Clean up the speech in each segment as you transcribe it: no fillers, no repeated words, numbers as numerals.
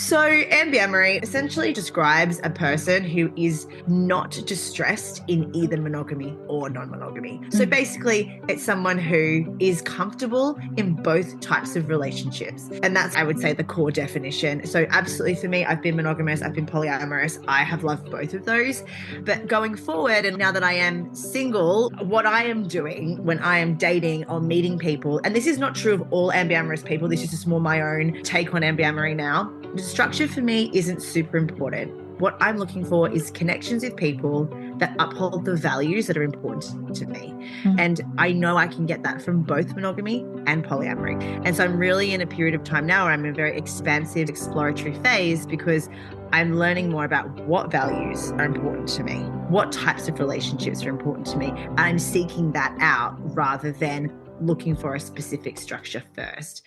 So, Ambiamory essentially describes a person who is not distressed in either monogamy or non-monogamy. So basically, it's someone who is comfortable in both types of relationships. And that's, I would say, the core definition. So absolutely for me, I've been monogamous, I've been polyamorous. I have loved both of those. But going forward, and now that I am single, what I am doing when I am dating or meeting people, and this is not true of all ambiamorous people, this is just more my own take on Ambiamory now. The structure for me isn't super important. What I'm looking for is connections with people that uphold the values that are important to me. And I know I can get that from both monogamy and polyamory. And so I'm really in a period of time now where I'm in a very expansive exploratory phase because I'm learning more about what values are important to me, what types of relationships are important to me. And I'm seeking that out rather than looking for a specific structure first.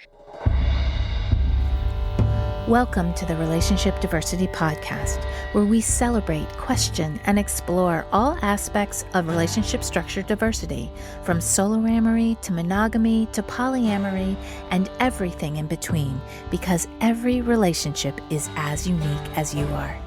Welcome to the Relationship Diversity Podcast, where we celebrate, question, and explore all aspects of relationship structure diversity, from soloamory to monogamy to polyamory and everything in between, because every relationship is as unique as you are.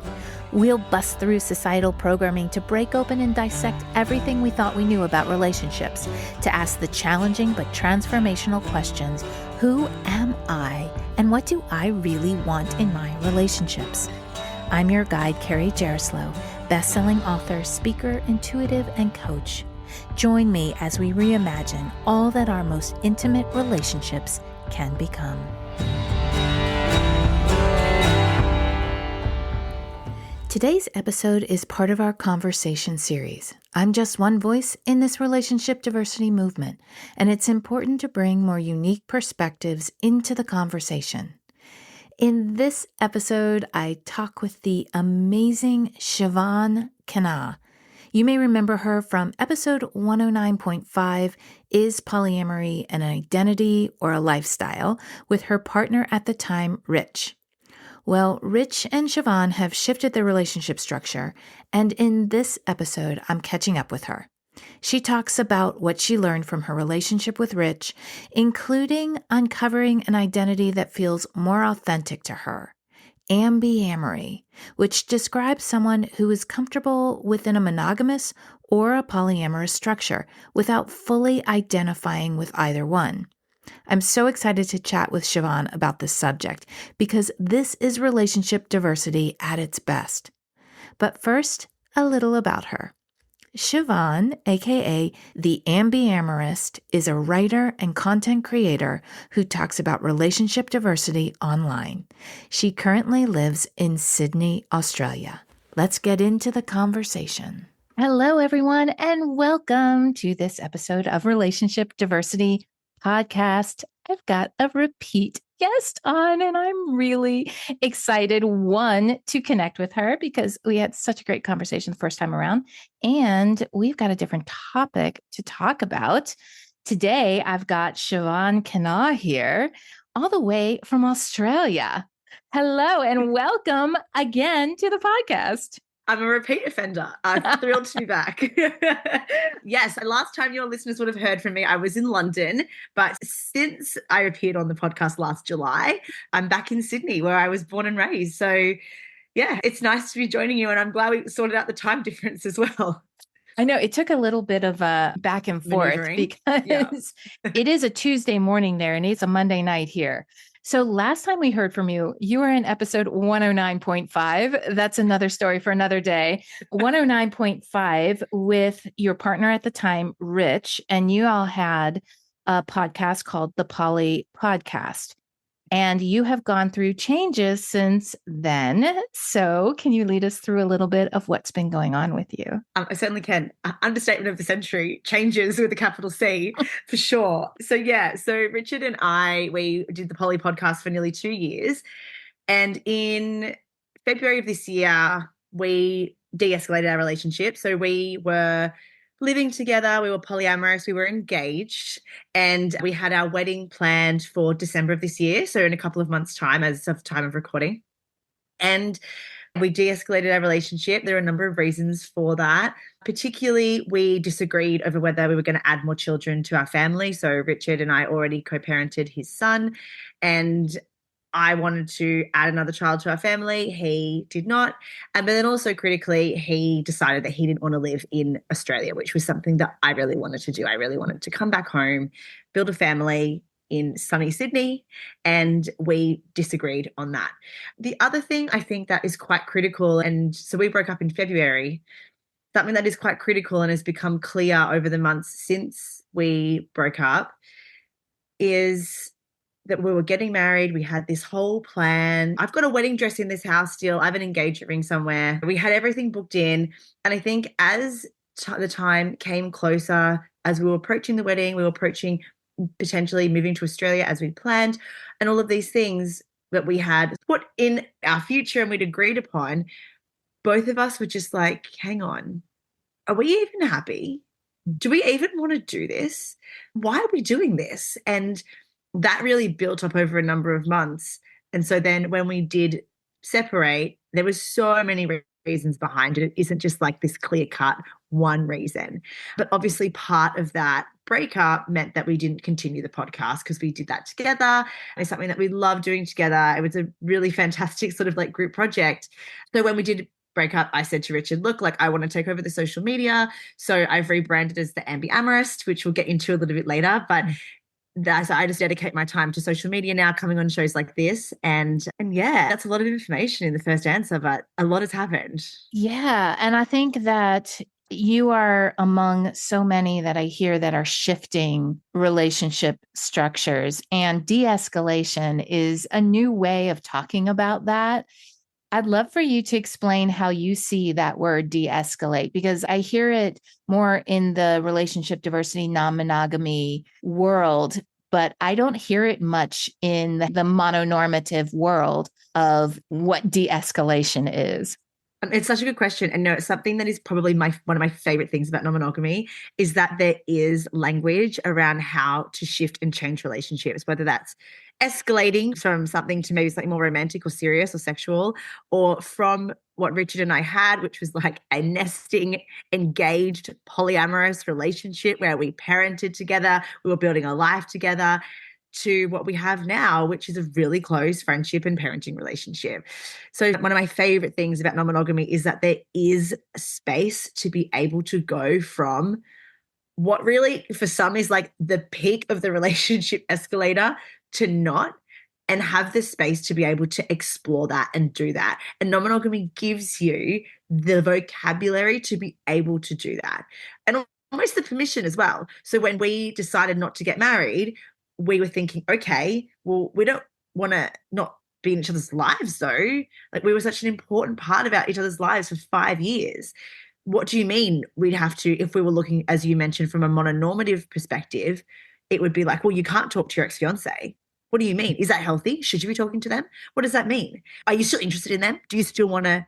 We'll bust through societal programming to break open and dissect everything we thought we knew about relationships, to ask the challenging but transformational questions: who am I, and what do I really want in my relationships? I'm your guide, Carrie Jaroslaw, best-selling author, speaker, intuitive, and coach. Join me as we reimagine all that our most intimate relationships can become. Today's episode is part of our conversation series. I'm just one voice in this relationship diversity movement, and it's important to bring more unique perspectives into the conversation. In this episode, I talk with the amazing Siobhan Kenna. You may remember her from episode 109.5, Is Polyamory an Identity or a Lifestyle?, with her partner at the time, Rich. Well, Rich and Siobhan have shifted their relationship structure, and in this episode, I'm catching up with her. She talks about what she learned from her relationship with Rich, including uncovering an identity that feels more authentic to her, Ambiamory, which describes someone who is comfortable within a monogamous or a polyamorous structure without fully identifying with either one. I'm so excited to chat with Siobhan about this subject because this is relationship diversity at its best. But first, a little about her. Siobhan, aka the Ambiamorist, is a writer and content creator who talks about relationship diversity online. She currently lives in Sydney, Australia. Let's get into the conversation. Hello, everyone, and welcome to this episode of Relationship Diversity Podcast. I've got a repeat guest on, and I'm really excited, one, to connect with her because we had such a great conversation the first time around, and we've got a different topic to talk about. Today, I've got Siobhan Kenna here, all the way from Australia. Hello, and welcome again to the podcast. I'm a repeat offender. I'm thrilled to be back. Yes, last time your listeners would have heard from me, I was in London, but since I appeared on the podcast last July, I'm back in Sydney where I was born and raised. So yeah, it's nice to be joining you, and I'm glad we sorted out the time difference as well. I know it took a little bit of a back and forth because it is a Tuesday morning there and it's a Monday night here. So last time we heard from you, you were in episode 109.5. That's another story for another day. 109.5 with your partner at the time, Rich, and you all had a podcast called The Poly Podcast. And you have gone through changes since then. So can you lead us through a little bit of what's been going on with you? I certainly can. Understatement of the century, changes with a capital C for sure. So Richard and I, we did the Poly podcast for nearly 2 years. And in February of this year, we de-escalated our relationship. So we were living together, we were polyamorous, we were engaged, and we had our wedding planned for December of this year, so in a couple of months' time as of time of recording. And we de-escalated our relationship. There are a number of reasons for that. Particularly, we disagreed over whether we were going to add more children to our family. So Richard and I already co-parented his son, and I wanted to add another child to our family. He did not. And but then also critically, he decided that he didn't want to live in Australia, which was something that I really wanted to do. I really wanted to come back home, build a family in sunny Sydney, and we disagreed on that. The other thing I think that is quite critical, and so we broke up in February, something that is quite critical and has become clear over the months since we broke up is that we were getting married. We had this whole plan. I've got a wedding dress in this house still. I have an engagement ring somewhere. We had everything booked in. And I think as the time came closer, as we were approaching the wedding, we were approaching potentially moving to Australia as we planned, and all of these things that we had put in our future and we'd agreed upon, both of us were just like, hang on, are we even happy? Do we even want to do this? Why are we doing this? And that really built up over a number of months. And so then when we did separate, there was so many reasons behind it. It isn't just like this clear cut one reason. But obviously part of that breakup meant that we didn't continue the podcast because we did that together. And it's something that we love doing together. It was a really fantastic sort of like group project. So when we did break up, I said to Richard, look, like I want to take over the social media. So I've rebranded as the Ambiamorist, which we'll get into a little bit later. But so I just dedicate my time to social media now, coming on shows like this. And yeah, that's a lot of information in the first answer, but a lot has happened. Yeah. And I think that you are among so many that I hear that are shifting relationship structures, and de-escalation is a new way of talking about that. I'd love for you to explain how you see that word de-escalate, because I hear it more in the relationship diversity, non-monogamy world, but I don't hear it much in the mononormative world of what de-escalation is. It's such a good question. And no, it's something that is probably one of my favorite things about non-monogamy is that there is language around how to shift and change relationships, whether that's escalating from something to maybe something more romantic or serious or sexual, or from what Richard and I had, which was like a nesting, engaged, polyamorous relationship where we parented together, we were building a life together, to what we have now, which is a really close friendship and parenting relationship. So one of my favorite things about non-monogamy is that there is a space to be able to go from what really for some is like the peak of the relationship escalator to not, and have the space to be able to explore that and do that. And non-monogamy gives you the vocabulary to be able to do that. And almost the permission as well. So when we decided not to get married, we were thinking, okay, well, we don't want to not be in each other's lives though. Like we were such an important part of each other's lives for 5 years. What do you mean we'd have to, if we were looking, as you mentioned, from a mononormative perspective, it would be like, well, you can't talk to your ex-fiance. What do you mean? Is that healthy? Should you be talking to them? What does that mean? Are you still interested in them? Do you still want to,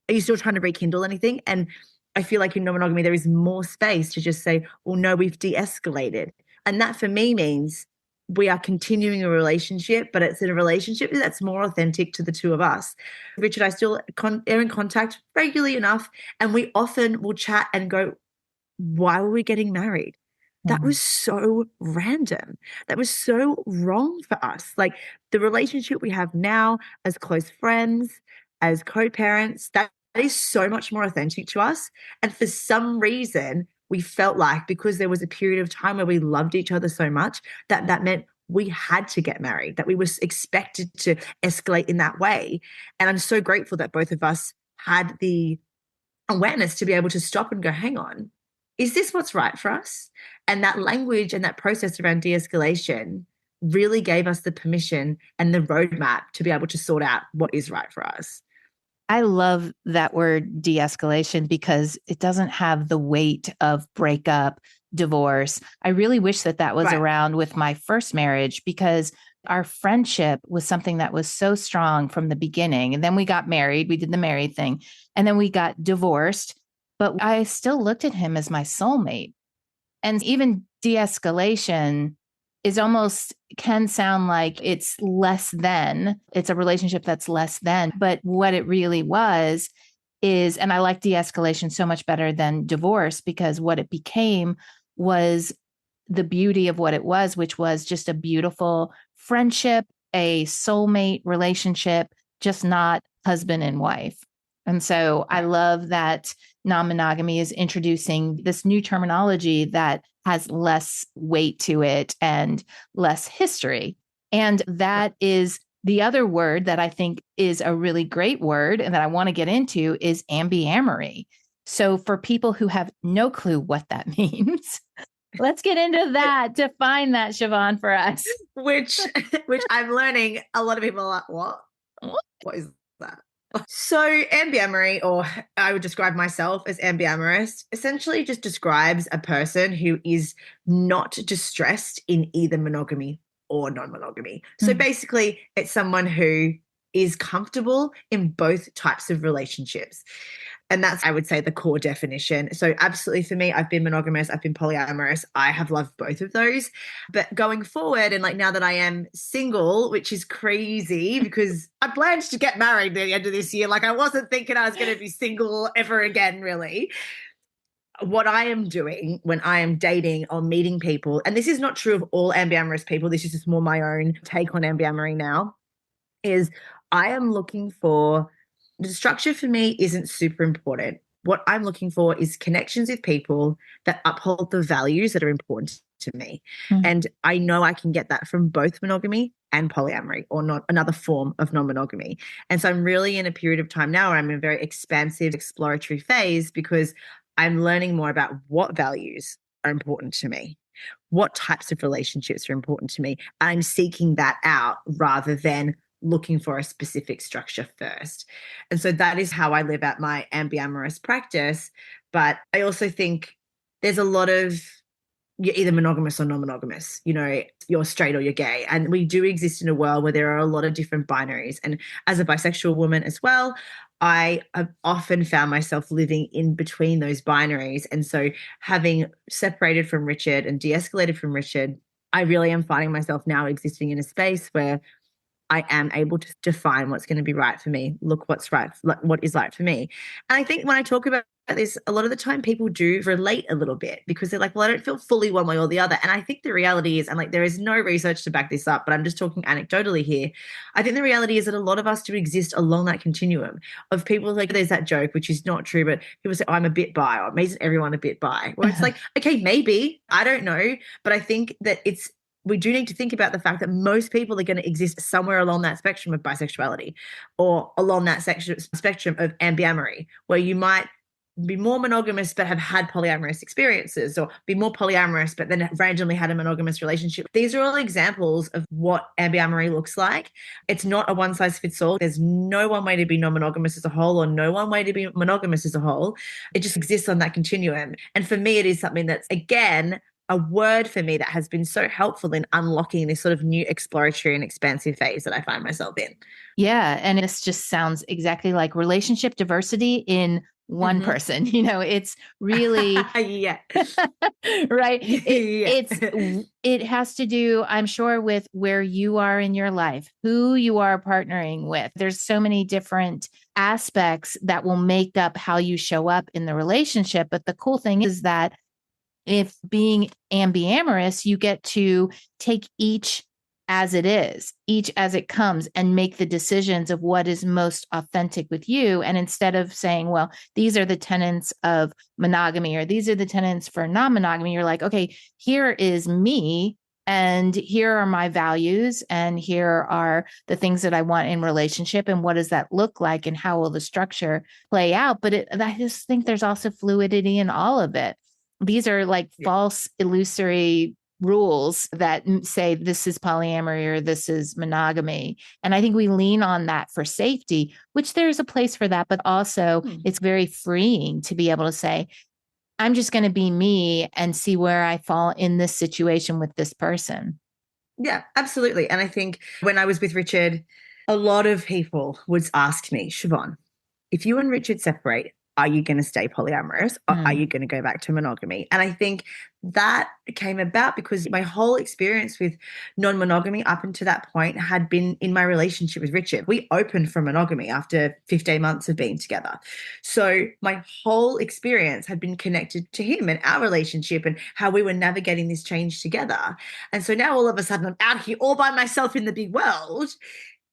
are you still trying to rekindle anything? And I feel like in non-monogamy, there is more space to just say, well, no, we've de-escalated. And that for me means we are continuing a relationship, but it's in a relationship that's more authentic to the two of us. Richard and I still are in contact regularly enough, and we often will chat and go, why were we getting married? That was so random. That was so wrong for us. Like the relationship we have now as close friends, as co-parents, that is so much more authentic to us. And for some reason, we felt like because there was a period of time where we loved each other so much that meant we had to get married, that we were expected to escalate in that way. And I'm so grateful that both of us had the awareness to be able to stop and go, hang on, is this what's right for us? And that language and that process around de-escalation really gave us the permission and the roadmap to be able to sort out what is right for us. I love that word de-escalation because it doesn't have the weight of breakup, divorce. I really wish that was around with my first marriage, because our friendship was something that was so strong from the beginning. And then we got married, we did the married thing, and then we got divorced, but I still looked at him as my soulmate. And even de-escalation is almost can sound like it's less than, it's a relationship that's less than, but what it really was is, and I like de-escalation so much better than divorce, because what it became was the beauty of what it was, which was just a beautiful friendship a soulmate relationship, just not husband and wife. And so I love that non-monogamy is introducing this new terminology that has less weight to it and less history. And that is the other word that I think is a really great word and that I want to get into is ambiamory. So for people who have no clue what that means, let's get into that. Define that, Siobhan, for us. Which I'm learning a lot of people are like, what? What is that? So Ambiamory, or I would describe myself as Ambiamorist, essentially just describes a person who is not distressed in either monogamy or non-monogamy. So basically, it's someone who is comfortable in both types of relationships. And that's, I would say, the core definition. So absolutely for me, I've been monogamous, I've been polyamorous. I have loved both of those. But going forward, and like now that I am single, which is crazy because I planned to get married at the end of this year. Like I wasn't thinking I was going to be single ever again, really. What I am doing when I am dating or meeting people, and this is not true of all ambiamorous people, this is just more my own take on ambiamory now, is I am looking for the structure for me isn't super important. What I'm looking for is connections with people that uphold the values that are important to me. And I know I can get that from both monogamy and polyamory or not another form of non-monogamy. And so I'm really in a period of time now where I'm in a very expansive exploratory phase because I'm learning more about what values are important to me, what types of relationships are important to me. I'm seeking that out rather than looking for a specific structure first. And so that is how I live out my ambiamorous practice. But I also think there's a lot of you're either monogamous or non-monogamous, you're straight or you're gay. And we do exist in a world where there are a lot of different binaries. And as a bisexual woman as well, I have often found myself living in between those binaries. And so having separated from Richard and de-escalated from Richard, I really am finding myself now existing in a space where I am able to define what's going to be right for me, look what's right, what is right for me. And I think when I talk about this, a lot of the time people do relate a little bit because they're like, well, I don't feel fully one way or the other. And I think the reality is, and like there is no research to back this up, but I'm just talking anecdotally here. I think the reality is that a lot of us do exist along that continuum of people like there's that joke, which is not true, but people say, oh, I'm a bit bi, or isn't everyone a bit bi? Where it's like, okay, maybe, I don't know. But I think that we do need to think about the fact that most people are going to exist somewhere along that spectrum of bisexuality or along that spectrum of ambiamory, where you might be more monogamous but have had polyamorous experiences, or be more polyamorous but then randomly had a monogamous relationship. These are all examples of what ambiamory looks like. It's not a one size fits all. There's no one way to be non-monogamous as a whole or no one way to be monogamous as a whole. It just exists on that continuum. And for me, it is something that's, again, a word for me that has been so helpful in unlocking this sort of new exploratory and expansive phase that I find myself in. Yeah. And this just sounds exactly like relationship diversity in one person. It's really yeah. right. It has to do, I'm sure, with where you are in your life, who you are partnering with. There's so many different aspects that will make up how you show up in the relationship. But the cool thing is that if being ambiamorous, you get to take each as it is, each as it comes, and make the decisions of what is most authentic with you. And instead of saying, well, these are the tenets of monogamy, or these are the tenets for non-monogamy, you're like, okay, here is me, and here are my values, and here are the things that I want in relationship, and what does that look like, and how will the structure play out? But I just think there's also fluidity in all of it. These are like false, illusory rules that say this is polyamory or this is monogamy. And I think we lean on that for safety, which there's a place for that, but also it's very freeing to be able to say, I'm just going to be me and see where I fall in this situation with this person. Yeah, absolutely. And I think when I was with Richard, a lot of people would ask me, Siobhan, if you and Richard separate, are you going to stay polyamorous or are you going to go back to monogamy? And I think that came about because my whole experience with non-monogamy up until that point had been in my relationship with Richard. We opened for monogamy after 15 months of being together. So my whole experience had been connected to him and our relationship and how we were navigating this change together. And so now all of a sudden I'm out here all by myself in the big world,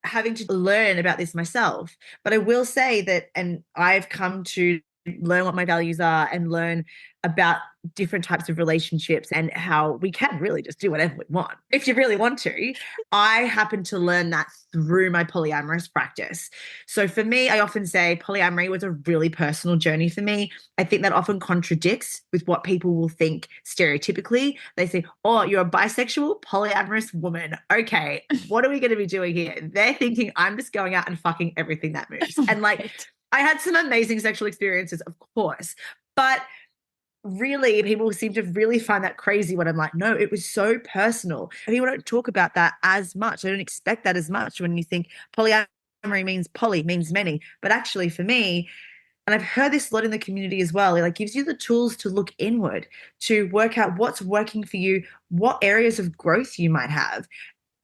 having to learn about this myself. But I will say that, and I've come to learn what my values are and learn about different types of relationships and how we can really just do whatever we want if you really want to. I happen to learn that through my polyamorous practice. So for me, I often say polyamory was a really personal journey for me. I think that often contradicts with what people will think stereotypically. They say, oh, you're a bisexual polyamorous woman. Okay, what are we going to be doing here? They're thinking I'm just going out and fucking everything that moves. And like, I had some amazing sexual experiences, of course, but really people seem to really find that crazy when I'm like, no, it was so personal. People don't talk about that as much. I don't expect that as much when you think polyamory means poly, means many. But actually for me, and I've heard this a lot in the community as well, it like gives you the tools to look inward, to work out what's working for you, what areas of growth you might have.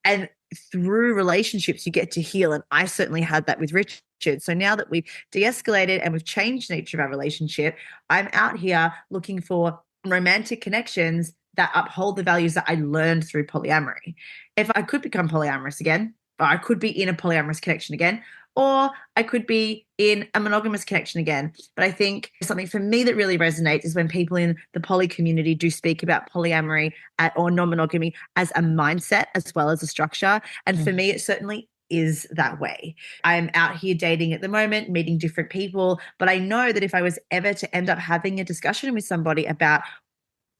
And through relationships, you get to heal. And I certainly had that with Richard. So now that we've de-escalated and we've changed the nature of our relationship, I'm out here looking for romantic connections that uphold the values that I learned through polyamory. If I could become polyamorous again, or I could be in a polyamorous connection again, or I could be in a monogamous connection again. But I think something for me that really resonates is when people in the poly community do speak about polyamory or non-monogamy as a mindset as well as a structure. And for me, it certainly is that way. I'm out here dating at the moment, meeting different people, but I know that if I was ever to end up having a discussion with somebody about,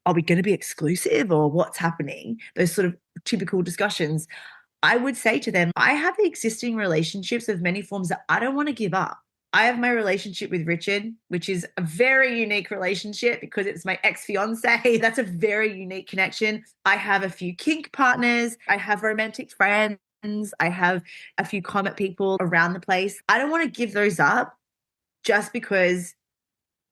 are we going to be exclusive or what's happening, those sort of typical discussions, I would say to them, I have existing relationships of many forms that I don't want to give up. I have my relationship with Richard, which is a very unique relationship because it's my ex-fiance. That's a very unique connection. I have a few kink partners. I have romantic friends. I have a few comet people around the place. I don't want to give those up just because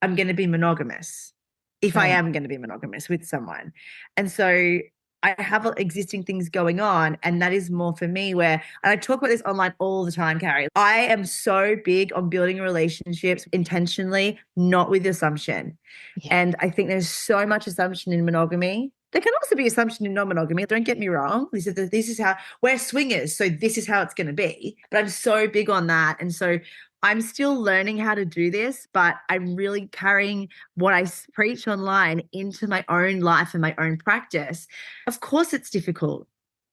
I'm going to be monogamous, if I am going to be monogamous with someone. And so I have existing things going on, and that is more for me and I talk about this online all the time, Carrie. I am so big on building relationships intentionally, not with assumption. Yeah. And I think there's so much assumption in monogamy. There can also be assumption in non-monogamy. Don't get me wrong. This is how we're swingers, so this is how it's going to be. But I'm so big on that. And so I'm still learning how to do this, but I'm really carrying what I preach online into my own life and my own practice. Of course, it's difficult.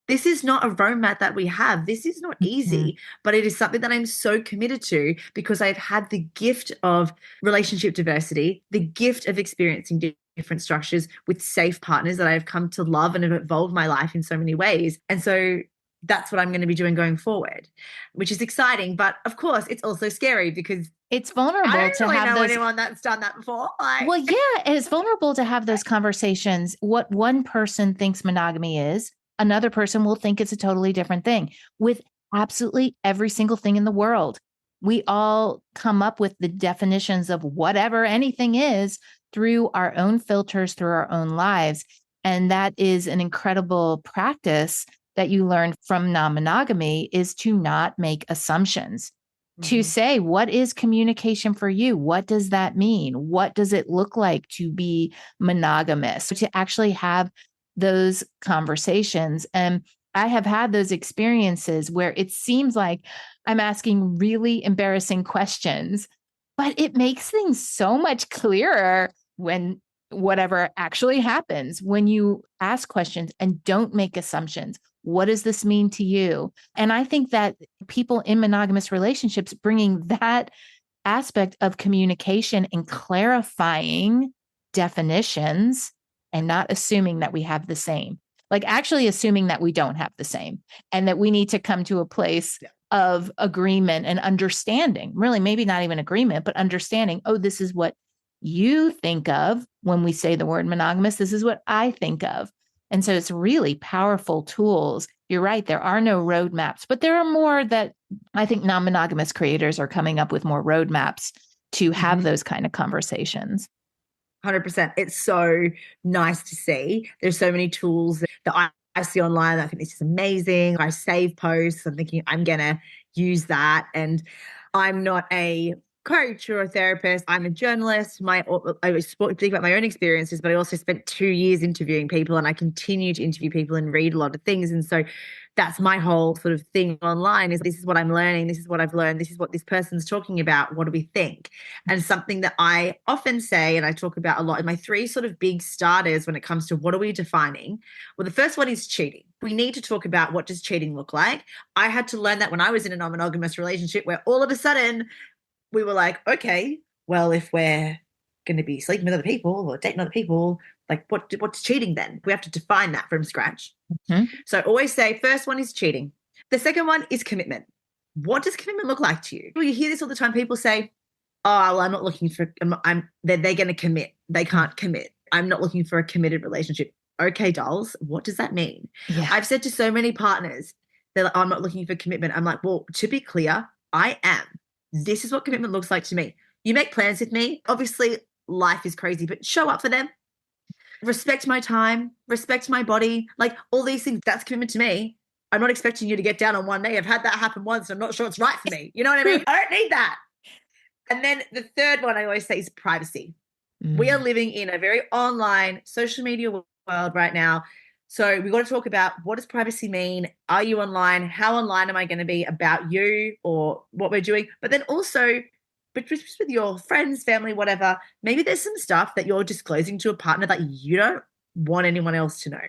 This is not a roadmap that we have. This is not easy, but it is something that I'm so committed to because I've had the gift of relationship diversity, the gift of experiencing different structures with safe partners that I've come to love and have evolved my life in so many ways. And so that's what I'm going to be doing going forward, which is exciting. But of course, it's also scary because it's vulnerable I don't to really have know those... anyone that's done that before. Well, yeah, it's vulnerable to have those conversations. What one person thinks monogamy is, another person will think it's a totally different thing with absolutely every single thing in the world. We all come up with the definitions of whatever anything is through our own filters, through our own lives. And that is an incredible practice that you learn from non-monogamy, is to not make assumptions, to say, what is communication for you? What does that mean? What does it look like to be monogamous? To actually have those conversations. And I have had those experiences where it seems like I'm asking really embarrassing questions, but it makes things so much clearer when whatever actually happens, when you ask questions and don't make assumptions. What does this mean to you? And I think that people in monogamous relationships bringing that aspect of communication and clarifying definitions and not assuming that we have the same, like actually assuming that we don't have the same and that we need to come to a place of agreement and understanding, really, maybe not even agreement, but understanding, oh, this is what you think of when we say the word monogamous. This is what I think of. And so it's really powerful tools. You're right. There are no roadmaps, but there are more that I think non-monogamous creators are coming up with more roadmaps to have those kind of conversations. 100%. It's so nice to see. There's so many tools that I see online. I think this is amazing. I save posts. I'm thinking I'm going to use that. And I'm not a coach or a therapist. I'm a journalist. I speak about my own experiences, but I also spent 2 years interviewing people, and I continue to interview people and read a lot of things. And so that's my whole sort of thing online is this is what I'm learning. This is what I've learned. This is what this person's talking about. What do we think? And something that I often say, and I talk about a lot in my 3 sort of big starters when it comes to what are we defining? Well, the first one is cheating. We need to talk about what does cheating look like. I had to learn that when I was in a non-monogamous relationship where all of a sudden we were like, okay, well, if we're going to be sleeping with other people or dating other people, like what's cheating then? We have to define that from scratch. Mm-hmm. So I always say first one is cheating. The second one is commitment. What does commitment look like to you? Well, you hear this all the time. People say, oh, well, I'm not looking for, they're going to commit. They can't commit. I'm not looking for a committed relationship. Okay, dolls, what does that mean? Yeah. I've said to so many partners, they're like, oh, I'm not looking for commitment. I'm like, well, to be clear, I am. This is what commitment looks like to me. You make plans with me. Obviously, life is crazy, but show up for them. Respect my time, respect my body, like all these things. That's commitment to me. I'm not expecting you to get down on one day. I've had that happen once. I'm not sure it's right for me. You know what I mean? I don't need that. And then the third one I always say is privacy. We are living in a very online social media world right now. So we've got to talk about what does privacy mean? Are you online? How online am I going to be about you or what we're doing? But then also, but just with your friends, family, whatever, maybe there's some stuff that you're disclosing to a partner that you don't want anyone else to know.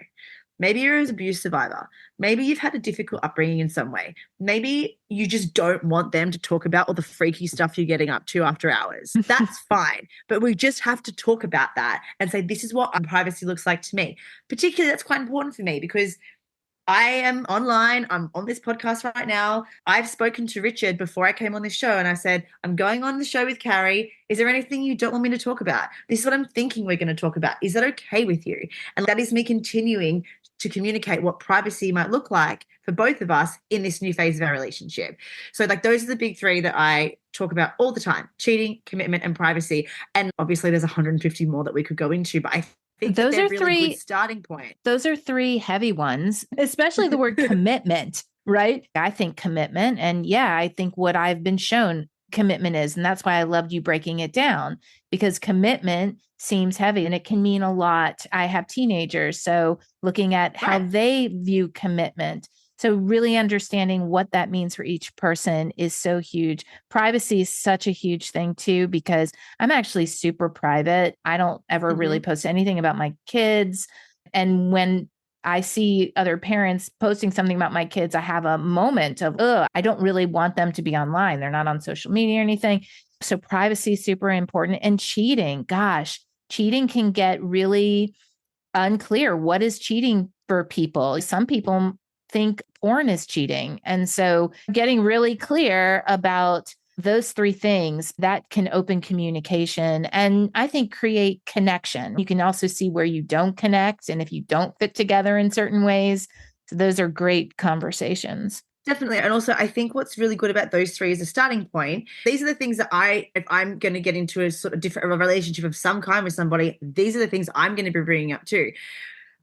Maybe you're an abuse survivor. Maybe you've had a difficult upbringing in some way. Maybe you just don't want them to talk about all the freaky stuff you're getting up to after hours. That's fine. But we just have to talk about that and say, this is what privacy looks like to me. Particularly, that's quite important for me because I am online. I'm on this podcast right now. I've spoken to Richard before I came on this show and I said, I'm going on the show with Carrie. Is there anything you don't want me to talk about? This is what I'm thinking we're going to talk about. Is that okay with you? And that is me continuing to communicate what privacy might look like for both of us in this new phase of our relationship. So like those are the big 3 that I talk about all the time: cheating, commitment, and privacy. And obviously there's 150 more that we could go into, but I think those are really good starting point. Those are 3 heavy ones, especially the word commitment, right? I think commitment. And yeah, I think what I've been shown commitment is, and that's why I loved you breaking it down, because commitment seems heavy and it can mean a lot. I have teenagers, so looking at how they view commitment. So really understanding what that means for each person is so huge. Privacy is such a huge thing too, because I'm actually super private. I don't ever really post anything about my kids. And when I see other parents posting something about my kids, I have a moment of, I don't really want them to be online. They're not on social media or anything. So privacy is super important. And cheating, gosh, cheating can get really unclear. What is cheating for people? Some people think porn is cheating. And so getting really clear about those 3 things that can open communication and I think create connection. You can also see where you don't connect and if you don't fit together in certain ways. So those are great conversations. Definitely. And also, I think what's really good about those 3 as a starting point, these are the things that if I'm going to get into a sort of different relationship of some kind with somebody, these are the things I'm going to be bringing up too.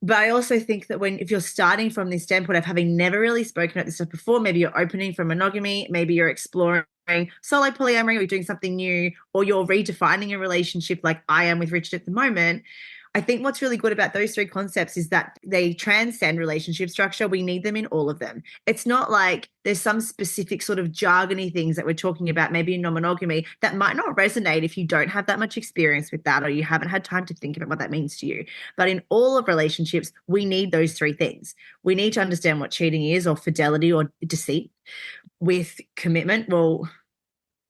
But I also think that if you're starting from this standpoint of having never really spoken about this stuff before, maybe you're opening from monogamy, maybe you're exploring solo polyamory, or you're doing something new, or you're redefining a relationship like I am with Richard at the moment. I think what's really good about those 3 concepts is that they transcend relationship structure. We need them in all of them. It's not like there's some specific sort of jargony things that we're talking about, maybe in non-monogamy, that might not resonate if you don't have that much experience with that or you haven't had time to think about what that means to you. But in all of relationships, we need those 3 things. We need to understand what cheating is, or fidelity, or deceit. With commitment, well,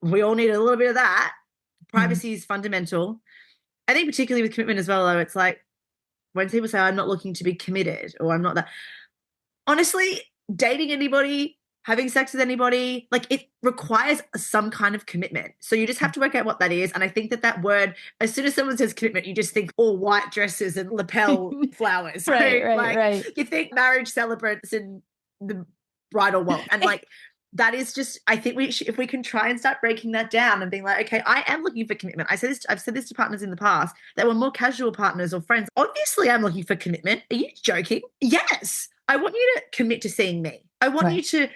we all need a little bit of that. Privacy is fundamental. I think particularly with commitment as well, though, it's like when people say, I'm not looking to be committed or I'm not that. Honestly, dating anybody, having sex with anybody, like it requires some kind of commitment. So you just have to work out what that is. And I think that word, as soon as someone says commitment, you just think all white dresses and lapel flowers. Right. You think marriage celebrants in the bridal world. And like, that is just, I think if we can try and start breaking that down and being like, okay, I am looking for commitment. I've said this to partners in the past that were more casual partners or friends. Obviously, I'm looking for commitment. Are you joking? Yes. I want you to commit to seeing me. I want you to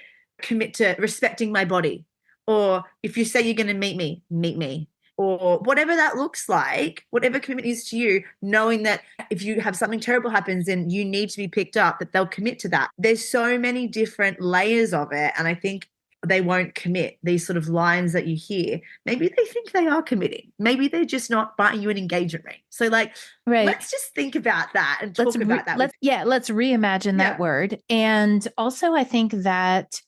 commit to respecting my body. Or if you say you're going to meet me, meet me. Or whatever that looks like, whatever commitment is to you, knowing that if you have something terrible happens and you need to be picked up, that they'll commit to that. There's so many different layers of it. And I think they won't commit. These sort of lines that you hear, maybe they think they are committing. Maybe they're just not buying you an engagement ring. So like, let's just think about that and talk about that. Let's reimagine that word. And also I think that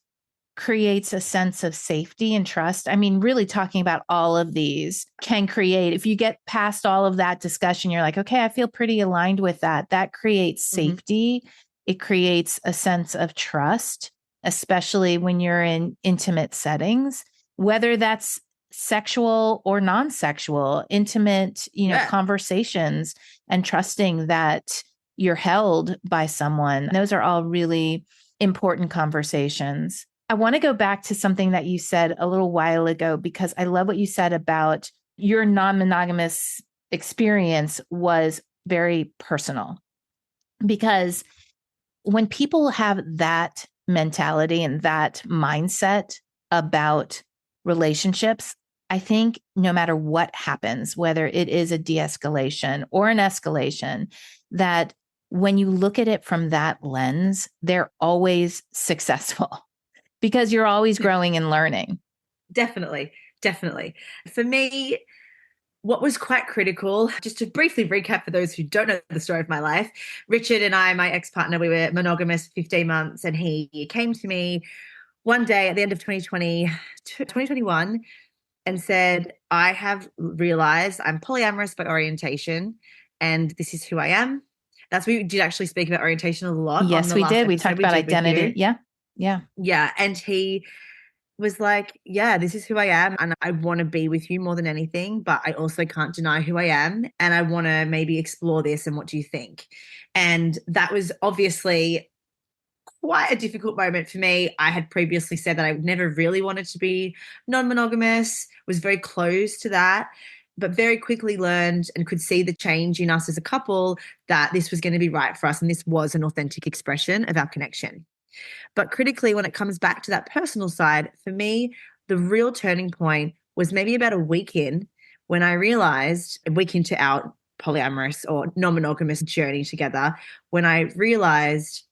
creates a sense of safety and trust. I mean, really talking about all of these can create, if you get past all of that discussion, you're like, okay, I feel pretty aligned with that. That creates safety. It creates a sense of trust, especially when you're in intimate settings, whether that's sexual or non-sexual, intimate, conversations, and trusting that you're held by someone. Those are all really important conversations. I want to go back to something that you said a little while ago, because I love what you said about your non-monogamous experience was very personal. Because when people have that mentality and that mindset about relationships, I think no matter what happens, whether it is a de-escalation or an escalation, that when you look at it from that lens, they're always successful. Because you're always growing and learning. Definitely. For me, what was quite critical, just to briefly recap for those who don't know the story of my life, Richard and I, my ex-partner, we were monogamous 15 months, and he came to me one day at the end of 2021 and said, I have realized I'm polyamorous by orientation, and this is who I am. We did actually speak about orientation a lot. Yes, we did. We talked about identity. Yeah. And he was like, yeah, this is who I am. And I want to be with you more than anything, but I also can't deny who I am. And I want to maybe explore this. And what do you think? And that was obviously quite a difficult moment for me. I had previously said that I never really wanted to be non-monogamous, was very close to that, but very quickly learned and could see the change in us as a couple, that this was going to be right for us. And this was an authentic expression of our connection. But critically, when it comes back to that personal side, for me, the real turning point was maybe about a week in, when I realized, a week into our polyamorous or non-monogamous journey together, when I realized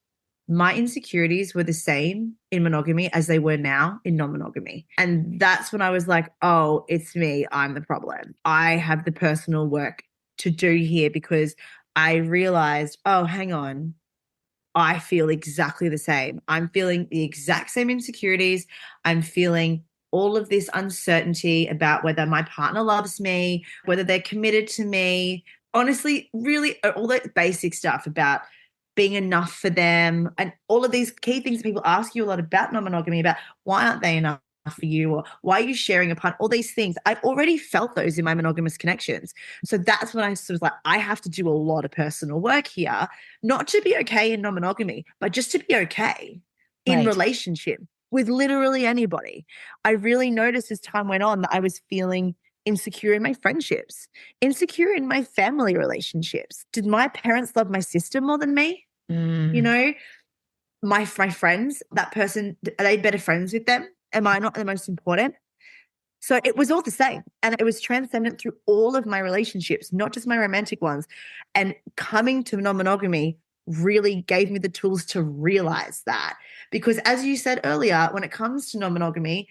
my insecurities were the same in monogamy as they were now in non-monogamy. And that's when I was like, oh, it's me. I'm the problem. I have the personal work to do here, because I realized, oh, hang on. I feel exactly the same. I'm feeling the exact same insecurities. I'm feeling all of this uncertainty about whether my partner loves me, whether they're committed to me. Honestly, really, all that basic stuff about being enough for them, and all of these key things that people ask you a lot about non-monogamy, about why aren't they enough for you, or why are you sharing a part, all these things. I already felt those in my monogamous connections. So that's when I sort of like, I have to do a lot of personal work here, not to be okay in non-monogamy, but just to be okay in relationship with literally anybody. I really noticed as time went on that I was feeling insecure in my friendships, insecure in my family relationships. Did my parents love my sister more than me? My friends, that person, are they better friends with them? Am I not the most important? So it was all the same. And it was transcendent through all of my relationships, not just my romantic ones. And coming to non-monogamy really gave me the tools to realize that. Because as you said earlier, when it comes to non-monogamy,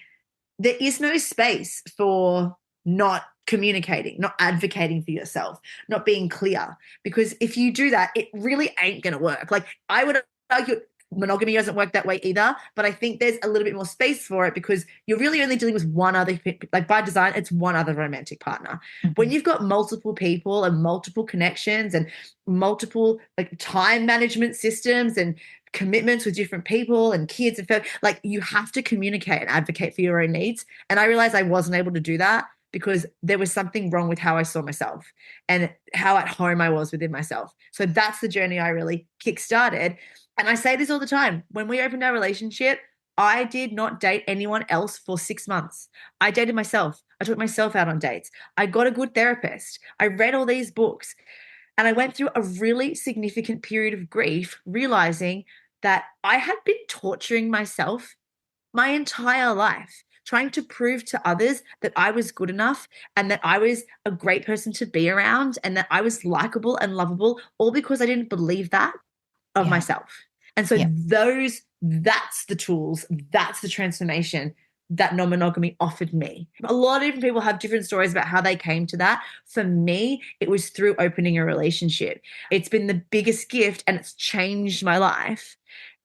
there is no space for not communicating, not advocating for yourself, not being clear. Because if you do that, it really ain't going to work. Like, I would argue monogamy doesn't work that way either, but I think there's a little bit more space for it, because you're really only dealing with one other, like by design, it's one other romantic partner. When you've got multiple people and multiple connections and multiple like time management systems and commitments with different people and kids and like, you have to communicate and advocate for your own needs. And I realized I wasn't able to do that, because there was something wrong with how I saw myself and how at home I was within myself. So that's the journey I really kickstarted. And I say this all the time. When we opened our relationship, I did not date anyone else for 6 months. I dated myself. I took myself out on dates. I got a good therapist. I read all these books. And I went through a really significant period of grief, realizing that I had been torturing myself my entire life, trying to prove to others that I was good enough and that I was a great person to be around and that I was likable and lovable, all because I didn't believe that of Yeah. myself. And so that's the tools, that's the transformation that non-monogamy offered me. A lot of different people have different stories about how they came to that. For me, it was through opening a relationship. It's been the biggest gift and it's changed my life.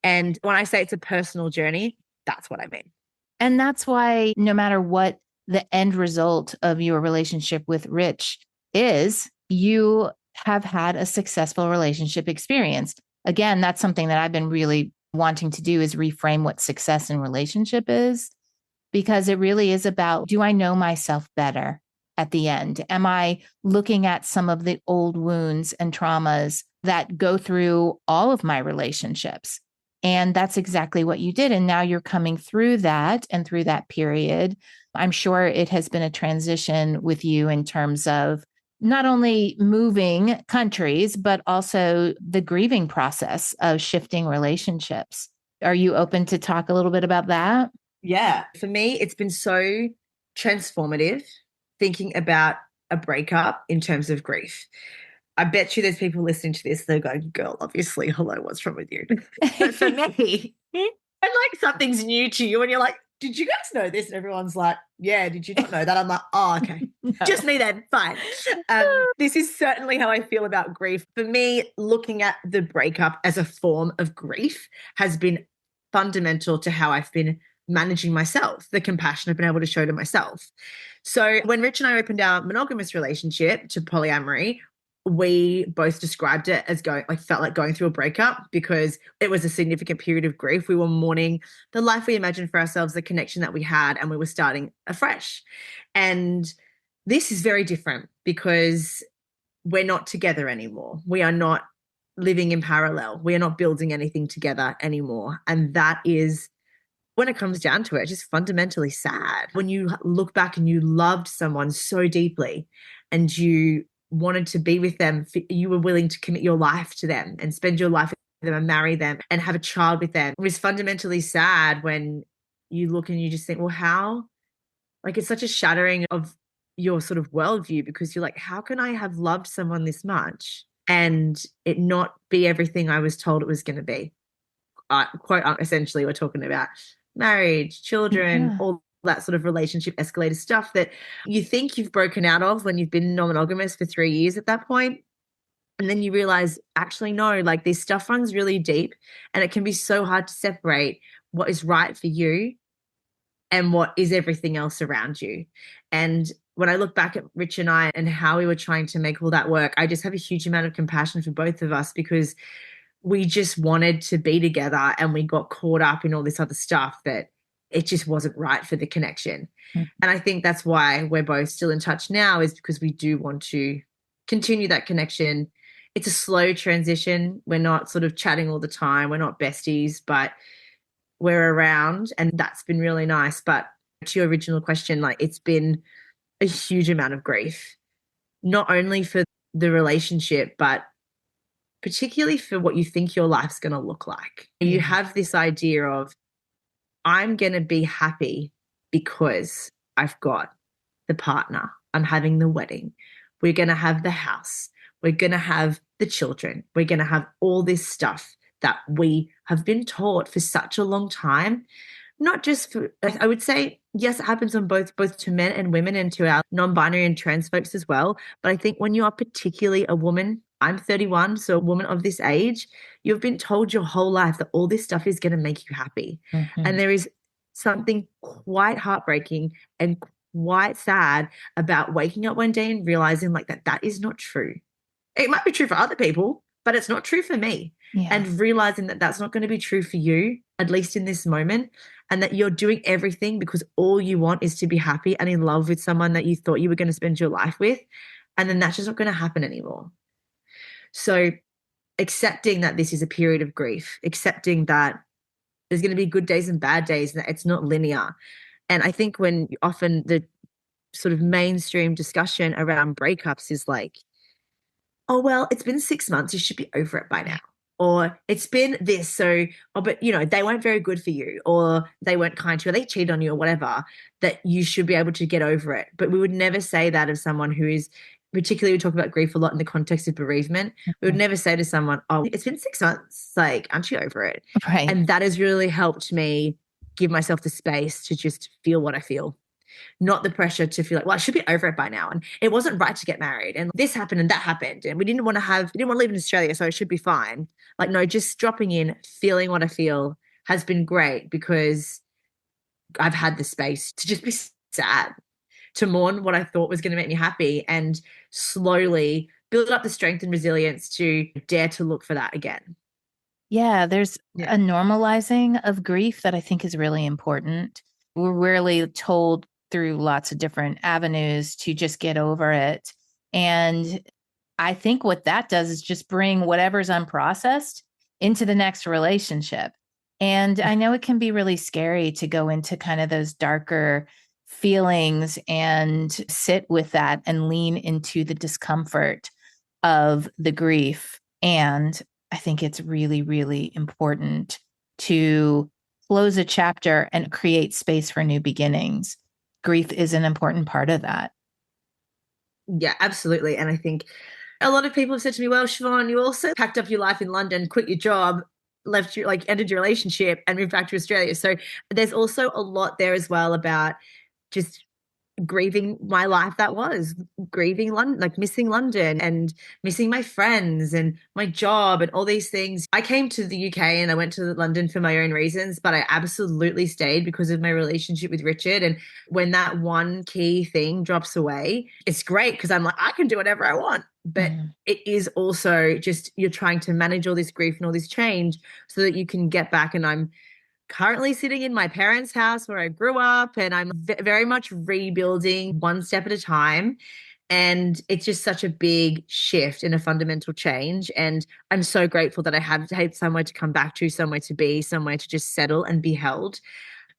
And when I say it's a personal journey, that's what I mean. And that's why no matter what the end result of your relationship with Rich is, you have had a successful relationship experience. Again, that's something that I've been really wanting to do, is reframe what success in relationship is, because it really is about, do I know myself better at the end? Am I looking at some of the old wounds and traumas that go through all of my relationships? And that's exactly what you did. And now you're coming through that and through that period. I'm sure it has been a transition with you in terms of not only moving countries, but also the grieving process of shifting relationships. Are you open to talk a little bit about that? Yeah. For me, it's been so transformative thinking about a breakup in terms of grief. I bet you there's people listening to this, they're going, girl, obviously, hello, what's wrong with you? But for me, when like something's new to you and you're like, did you guys know this? And everyone's like, yeah, did you not know that? I'm like, oh, okay. No. Just me then, fine. This is certainly how I feel about grief. For me, looking at the breakup as a form of grief has been fundamental to how I've been managing myself, the compassion I've been able to show to myself. So when Rich and I opened our monogamous relationship to polyamory, we both described it as felt like going through a breakup because it was a significant period of grief. We were mourning the life we imagined for ourselves, the connection that we had, and we were starting afresh. And this is very different because we're not together anymore. We are not living in parallel. We are not building anything together anymore. And that is, when it comes down to it, just fundamentally sad. When you look back and you loved someone so deeply and you wanted to be with them, you were willing to commit your life to them and spend your life with them and marry them and have a child with them. It was fundamentally sad when you look and you just think, well, how? Like, it's such a shattering of your sort of worldview because you're like, how can I have loved someone this much and it not be everything I was told it was going to be? Quote, essentially, we're talking about marriage, children, all that sort of relationship escalator stuff that you think you've broken out of when you've been non-monogamous for 3 years at that point. And then you realize, actually, no, like this stuff runs really deep and it can be so hard to separate what is right for you and what is everything else around you. And when I look back at Rich and I and how we were trying to make all that work, I just have a huge amount of compassion for both of us because we just wanted to be together and we got caught up in all this other stuff that it just wasn't right for the connection. Mm-hmm. And I think that's why we're both still in touch now, is because we do want to continue that connection. It's a slow transition. We're not sort of chatting all the time. We're not besties, but we're around and that's been really nice. But to your original question, like it's been a huge amount of grief, not only for the relationship, but particularly for what you think your life's going to look like. You have this idea of, I'm going to be happy because I've got the partner. I'm having the wedding. We're going to have the house. We're going to have the children. We're going to have all this stuff that we have been taught for such a long time. Not just for, I would say, yes, it happens on both to men and women and to our non-binary and trans folks as well. But I think when you are particularly a woman, I'm 31, so a woman of this age, you've been told your whole life that all this stuff is going to make you happy. Mm-hmm. And there is something quite heartbreaking and quite sad about waking up one day and realizing like that is not true. It might be true for other people, but it's not true for me. Yeah. And realizing that that's not going to be true for you, at least in this moment, and that you're doing everything because all you want is to be happy and in love with someone that you thought you were going to spend your life with. And then that's just not going to happen anymore. So accepting that this is a period of grief, accepting that There's going to be good days and bad days, and it's not linear. And I think when often the sort of mainstream discussion around breakups is like, oh, well, it's been 6 months. You should be over it by now. Or it's been this. So, oh, but they weren't very good for you, or they weren't kind to you, or they cheated on you, or whatever, that you should be able to get over it. But we would never say that of someone who is, particularly, we talk about grief a lot in the context of bereavement. We would never say to someone, oh, it's been 6 months. Like, aren't you over it? Right. And that has really helped me give myself the space to just feel what I feel, not the pressure to feel like, well, I should be over it by now. And it wasn't right to get married. And this happened and that happened. And we didn't want to live in Australia, so it should be fine. Like, no, just dropping in, feeling what I feel has been great, because I've had the space to just be sad, to mourn what I thought was going to make me happy, and slowly build up the strength and resilience to dare to look for that again. Yeah, there's a normalizing of grief that I think is really important. We're rarely told through lots of different avenues to just get over it. And I think what that does is just bring whatever's unprocessed into the next relationship. And I know it can be really scary to go into kind of those darker feelings and sit with that and lean into the discomfort of the grief. And I think it's really, really important to close a chapter and create space for new beginnings. Grief is an important part of that. Yeah, absolutely. And I think a lot of people have said to me, well, Siobhan, you also packed up your life in London, quit your job, left you, like, ended your relationship and moved back to Australia. So there's also a lot there as well about just grieving my life that was, grieving London, like missing London and missing my friends and my job and all these things. I came to the UK and I went to London for my own reasons, but I absolutely stayed because of my relationship with Richard. And when that one key thing drops away, it's great because I'm like, I can do whatever I want. But it is also just, you're trying to manage all this grief and all this change so that you can get back. And I'm currently sitting in my parents' house where I grew up, and I'm very much rebuilding one step at a time. And it's just such a big shift and a fundamental change. And I'm so grateful that I have somewhere to come back to, somewhere to be, somewhere to just settle and be held.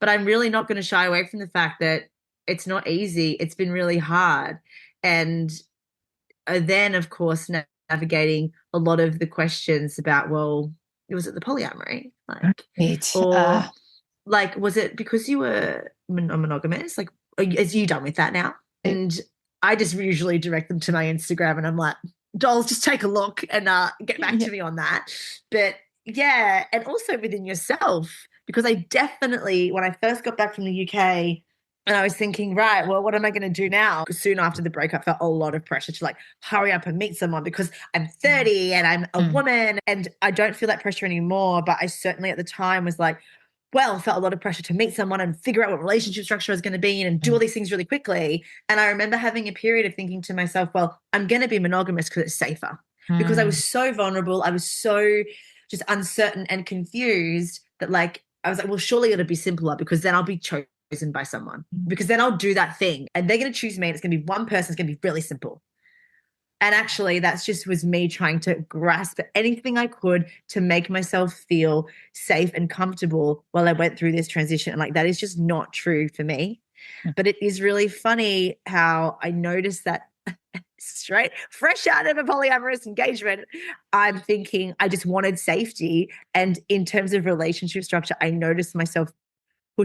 But I'm really not going to shy away from the fact that it's not easy. It's been really hard. And then, of course, navigating a lot of the questions about, well, was it the polyamory? Like, or like, was it because you were monogamous? Like, is you done with that now? And I just usually direct them to my Instagram, and I'm like, dolls, just take a look and get back to me on that. But yeah, and also within yourself, because I definitely, when I first got back from the UK, and I was thinking, right, well, what am I going to do now? Soon after the breakup, felt a lot of pressure to like hurry up and meet someone because I'm 30 and I'm a woman, and I don't feel that pressure anymore. But I certainly at the time was like, well, felt a lot of pressure to meet someone and figure out what relationship structure I was going to be in and do all these things really quickly. And I remember having a period of thinking to myself, well, I'm going to be monogamous because it's safer. Because I was so vulnerable. I was so just uncertain and confused that, like, I was like, well, surely it'll be simpler because then I'll be chosen by someone, because then I'll do that thing and they're going to choose me, and it's going to be one person. It's going to be really simple. And actually, that's just was me trying to grasp anything I could to make myself feel safe and comfortable while I went through this transition. And like, that is just not true for me. But it is really funny how I noticed that straight, fresh out of a polyamorous engagement, I'm thinking I just wanted safety. And in terms of relationship structure, I noticed myself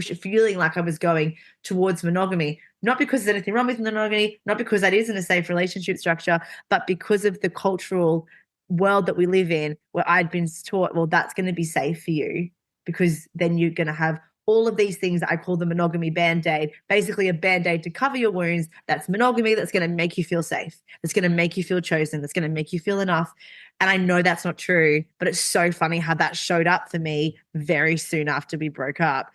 feeling like I was going towards monogamy, not because there's anything wrong with monogamy, not because that isn't a safe relationship structure, but because of the cultural world that we live in, where I'd been taught, well, that's going to be safe for you because then you're going to have all of these things that I call the monogamy band-aid, basically a band-aid to cover your wounds. That's monogamy. That's going to make you feel safe. That's going to make you feel chosen. That's going to make you feel enough. And I know that's not true, but it's so funny how that showed up for me very soon after we broke up.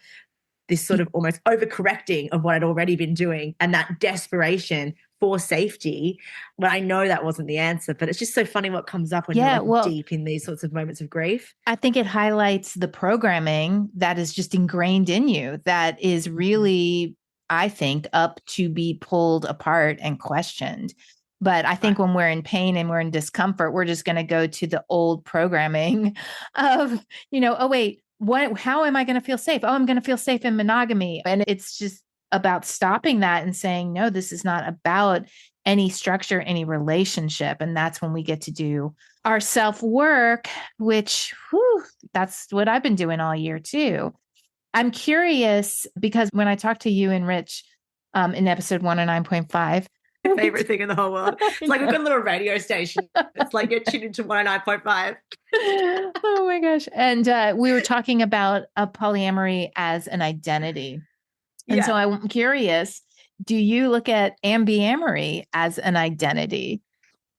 This sort of almost overcorrecting of what I'd already been doing, and that desperation for safety. But I know that wasn't the answer, but it's just so funny what comes up when you're like deep in these sorts of moments of grief. I think it highlights the programming that is just ingrained in you that is really, I think, up to be pulled apart and questioned. But I think when we're in pain and we're in discomfort, we're just going to go to the old programming of, oh, wait, how am I going to feel safe? Oh, I'm going to feel safe in monogamy. And it's just about stopping that and saying, no, this is not about any structure, any relationship. And that's when we get to do our self-work, which that's what I've been doing all year too. I'm curious because when I talked to you and Rich in episode 109.5, favorite thing in the whole world. It's like we've got a little radio station. It's like you're tuned into 109.5. Oh my gosh. And we were talking about a polyamory as an identity. And so I'm curious, do you look at Ambiamory as an identity?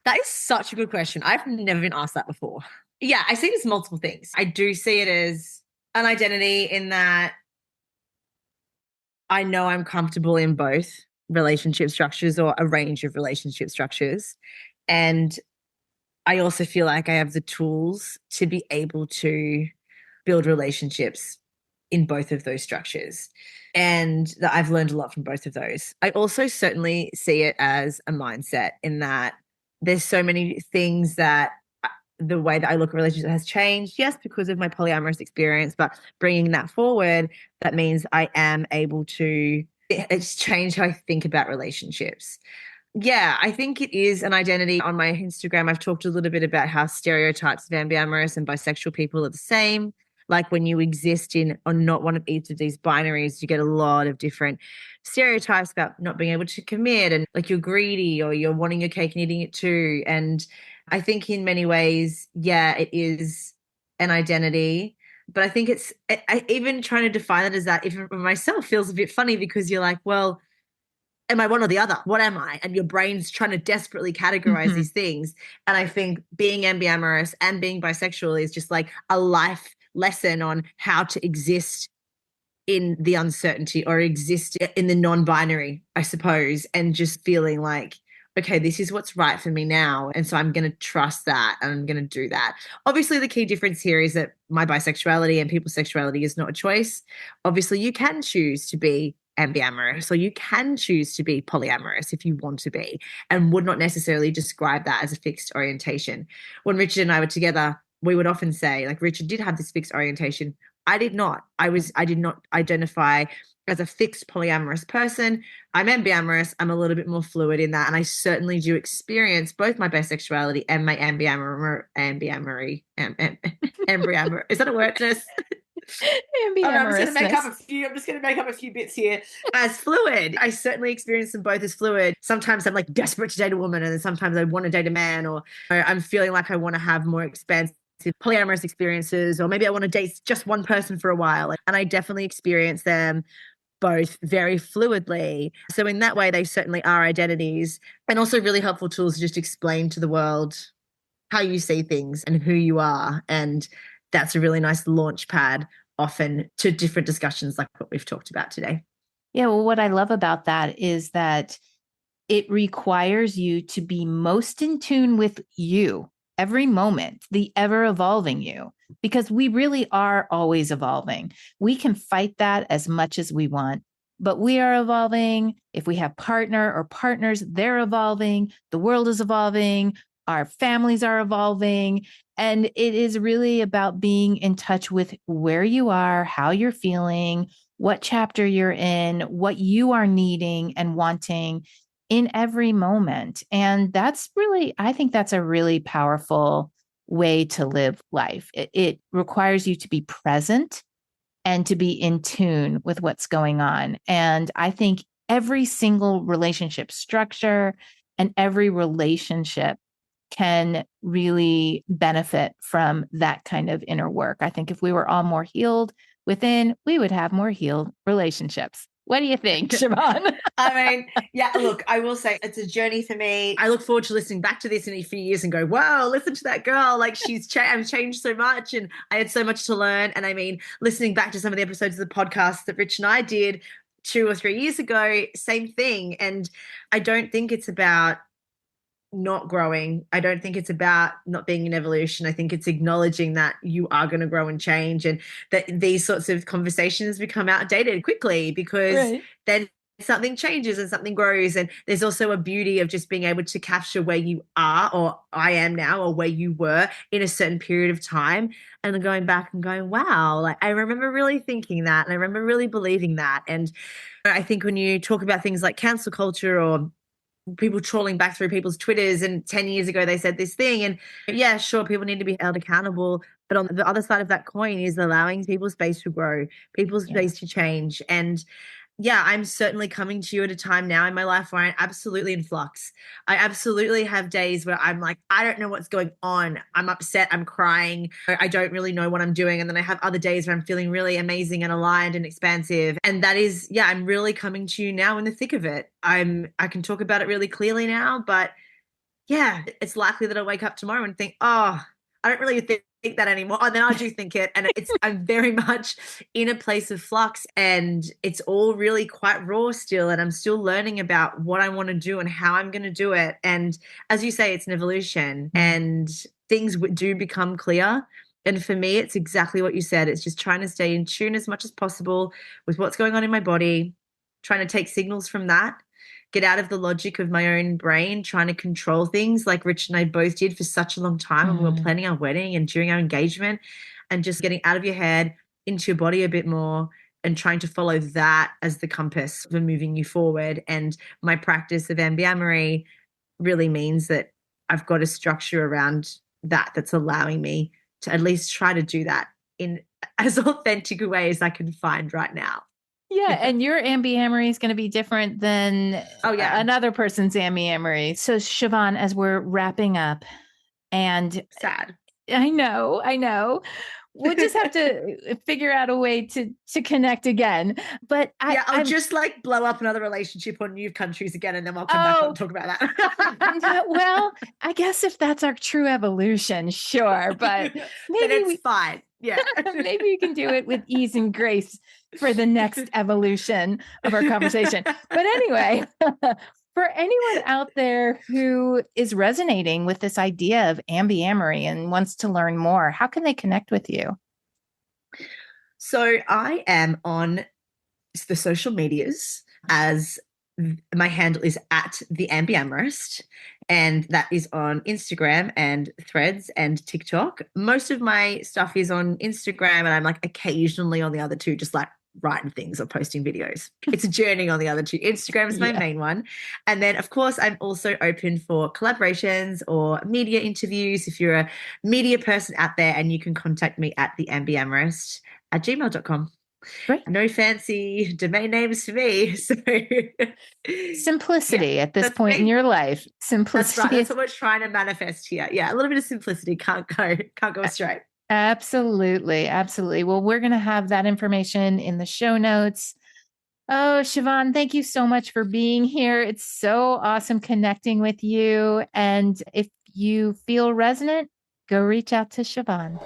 That is such a good question. I've never been asked that before. Yeah, I see it as multiple things. I do see it as an identity in that I know I'm comfortable in both relationship structures or a range of relationship structures. And I also feel like I have the tools to be able to build relationships in both of those structures. And that I've learned a lot from both of those. I also certainly see it as a mindset in that there's so many things that the way that I look at relationships has changed. Yes, because of my polyamorous experience, but bringing that forward, that means I am able to, it's changed how I think about relationships. Yeah, I think it is an identity. On my Instagram, I've talked a little bit about how stereotypes of ambiamorous and bisexual people are the same. Like when you exist in or not one of each of these binaries, you get a lot of different stereotypes about not being able to commit and like you're greedy or you're wanting your cake and eating it too. And I think in many ways, yeah, it is an identity. But I think even trying to define it as that, even for myself, feels a bit funny because you're like, well, am I one or the other? What am I? And your brain's trying to desperately categorize these things. And I think being ambiamorous and being bisexual is just like a life lesson on how to exist in the uncertainty or exist in the non-binary, I suppose, and just feeling like, okay, this is what's right for me now. And so I'm going to trust that and I'm going to do that. Obviously, the key difference here is that my bisexuality and people's sexuality is not a choice. Obviously, you can choose to be ambiamorous or you can choose to be polyamorous if you want to be and would not necessarily describe that as a fixed orientation. When Richard and I were together, we would often say, like, Richard did have this fixed orientation. I did not. I did not identify as a fixed polyamorous person. I'm ambiamorous. I'm a little bit more fluid in that. And I certainly do experience both my bisexuality and my ambiamory. Is that a word? I'm just going to make up a few bits here as fluid. I certainly experience them both as fluid. Sometimes I'm like desperate to date a woman, and then sometimes I want to date a man, or I'm feeling like I want to have more expansive polyamorous experiences, or maybe I want to date just one person for a while. And I definitely experience them both very fluidly. So in that way, they certainly are identities, and also really helpful tools to just explain to the world how you see things and who you are. And that's a really nice launch pad often to different discussions like what we've talked about today. Yeah, well, what I love about that is that it requires you to be most in tune with you every moment, the ever evolving you, because we really are always evolving. We can fight that as much as we want, but we are evolving. If we have partner or partners, they're evolving. The world is evolving. Our families are evolving. And it is really about being in touch with where you are, how you're feeling, what chapter you're in, what you are needing and wanting in every moment. And that's really, I think that's a really powerful way to live life. It requires you to be present and to be in tune with what's going on. And I think every single relationship structure and every relationship can really benefit from that kind of inner work. I think if we were all more healed within, we would have more healed relationships. What do you think, Siobhan? I mean, yeah, look, I will say it's a journey for me. I look forward to listening back to this in a few years and go, wow, listen to that girl. Like I've changed so much and I had so much to learn. And I mean, listening back to some of the episodes of the podcast that Rich and I did 2 or 3 years ago, same thing. And I don't think it's about not growing. I don't think it's about not being in evolution. I think it's acknowledging that you are going to grow and change, and that these sorts of conversations become outdated quickly because then something changes and something grows. And there's also a beauty of just being able to capture where you are, or I am now, or where you were in a certain period of time. And then going back and going, wow, like I remember really thinking that. And I remember really believing that. And I think when you talk about things like cancel culture or people trawling back through people's Twitters and 10 years ago they said this thing, and yeah, sure, people need to be held accountable, but on the other side of that coin is allowing people's space to grow, people's space to change. And yeah, I'm certainly coming to you at a time now in my life where I'm absolutely in flux. I absolutely have days where I'm like, I don't know what's going on. I'm upset. I'm crying. I don't really know what I'm doing. And then I have other days where I'm feeling really amazing and aligned and expansive. And that is, yeah, I'm really coming to you now in the thick of it. I can talk about it really clearly now, but yeah, it's likely that I'll wake up tomorrow and think, oh, I don't really think that anymore. And then I do think it. And I'm very much in a place of flux, and it's all really quite raw still. And I'm still learning about what I want to do and how I'm going to do it. And as you say, it's an evolution, and things do become clear. And for me, it's exactly what you said. It's just trying to stay in tune as much as possible with what's going on in my body, trying to take signals from that, get out of the logic of my own brain, trying to control things like Rich and I both did for such a long time when we were planning our wedding and during our engagement, and just getting out of your head into your body a bit more and trying to follow that as the compass for moving you forward. And my practice of Ambiamory really means that I've got a structure around that that's allowing me to at least try to do that in as authentic a way as I can find right now. Yeah, and your Ambiamory is going to be different than another person's Ambiamory. So, Siobhan, as we're wrapping up, and sad. I know. We'll just have to figure out a way to connect again. But I'll just like blow up another relationship on new countries again, and then we'll come back and talk about that. Well, I guess if that's our true evolution, sure. But maybe it's fine. Yeah. Maybe you can do it with ease and grace for the next evolution of our conversation. But anyway, for anyone out there who is resonating with this idea of Ambiamory and wants to learn more, how can they connect with you? So I am on the social medias as my handle is at the Ambiamorist, and that is on Instagram and Threads and TikTok. Most of my stuff is on Instagram, and I'm like occasionally on the other two, just like writing things or posting videos. It's a journey on the other two. Instagram is my main one. And then, of course, I'm also open for collaborations or media interviews if you're a media person out there, and you can contact me at theambiamorist@gmail.com. Great. No fancy domain names for me. So simplicity at this point in your life. Simplicity. That's right. That's what we're trying to manifest here. Yeah, a little bit of simplicity can't go astray. Absolutely. Well, we're going to have that information in the show notes. Oh, Siobhan, thank you so much for being here. It's so awesome connecting with you. And if you feel resonant, go reach out to Siobhan.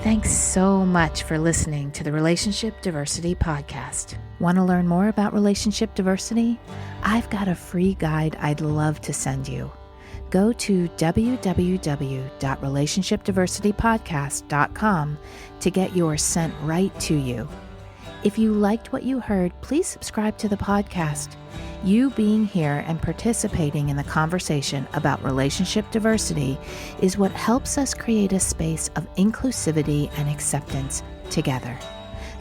Thanks so much for listening to the Relationship Diversity Podcast. Want to learn more about relationship diversity? I've got a free guide I'd love to send you. Go to www.relationshipdiversitypodcast.com to get yours sent right to you. If you liked what you heard, please subscribe to the podcast. You being here and participating in the conversation about relationship diversity is what helps us create a space of inclusivity and acceptance together.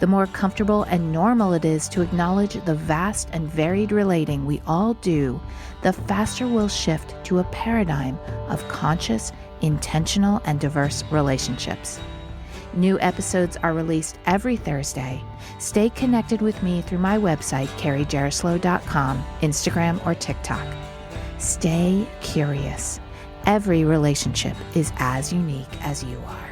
The more comfortable and normal it is to acknowledge the vast and varied relating we all do, the faster we'll shift to a paradigm of conscious, intentional, and diverse relationships. New episodes are released every Thursday. Stay connected with me through my website, carriejaroslow.com, Instagram, or TikTok. Stay curious. Every relationship is as unique as you are.